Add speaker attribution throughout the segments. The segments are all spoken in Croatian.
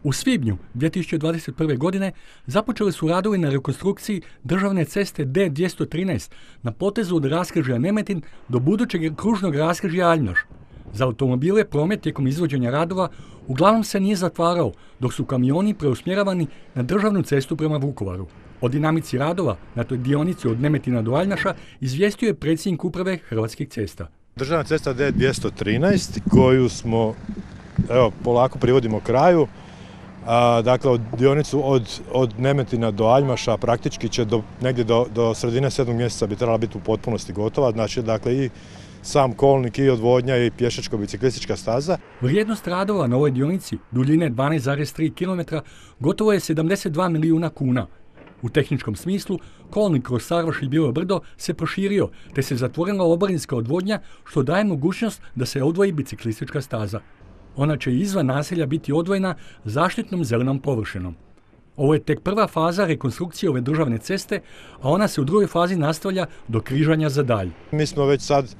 Speaker 1: U svibnju 2021. godine započeli su radovi na rekonstrukciji državne ceste D213 na potezu od raskrižja Nemetin do budućeg kružnog raskrižja Aljnoš. Za automobile promet tijekom izvođenja radova uglavnom se nije zatvarao, dok su kamioni preusmjeravani na državnu cestu prema Vukovaru. O dinamici radova na toj dionici od Nemetina do Aljnaša izvijestio je predsjednik uprave Hrvatskih cesta.
Speaker 2: Državna cesta D213 koju smo polako privodimo kraju. Dakle, dionicu od Nemetina do Aljmaša praktički će negdje do sredine 7. mjeseca bi trebala biti u potpunosti gotova. Znači, i sam kolnik i odvodnja i pješačko-biciklistička staza.
Speaker 1: Vrijednost radova na ovoj dionici duljine 12,3 km gotovo je 72 milijuna kuna. U tehničkom smislu, kolnik kroz Sarvaš i Bilo brdo se proširio, te se zatvorila oborinska odvodnja, što daje mogućnost da se odvoji biciklistička staza. Ona će izvan naselja biti odvojena zaštitnom zelenom površinom. Ovo je tek prva faza rekonstrukcije ove državne ceste, a ona se u drugoj fazi nastavlja do križanja za dalj.
Speaker 2: Mi smo već sad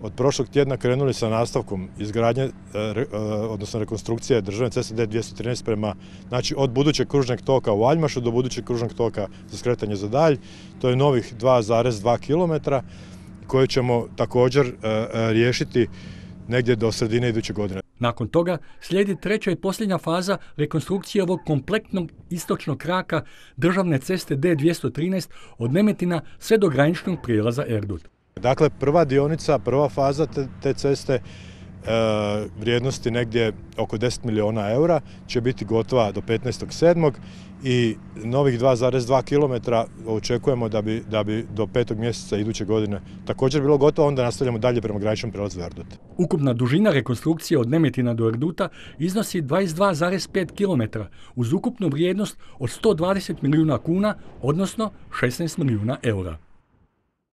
Speaker 2: od prošlog tjedna krenuli sa nastavkom izgradnje, odnosno rekonstrukcije državne ceste D213 prema, znači od budućeg kružnog toka u Aljmašu do budućeg kružnog toka za skretanje za dalj. To je novih 2,2 km koje ćemo također riješiti negdje do sredine iduće godine.
Speaker 1: Nakon toga slijedi treća i posljednja faza rekonstrukcije ovog kompletnog istočnog kraka državne ceste D213 od Nemetina sve do graničnog prijelaza Erdut.
Speaker 2: Dakle, prva dionica, prva faza te ceste vrijednosti negdje oko 10 milijuna eura će biti gotova do 15.7. i novih 2,2 km očekujemo da bi do 5. mjeseca iduće godine također bilo gotovo, onda nastavljamo dalje prema graničnom prijelazu Erdut.
Speaker 1: Ukupna dužina rekonstrukcije od Nemetina do Erduta iznosi 22,5 km uz ukupnu vrijednost od 120 milijuna kuna, odnosno 16 milijuna eura.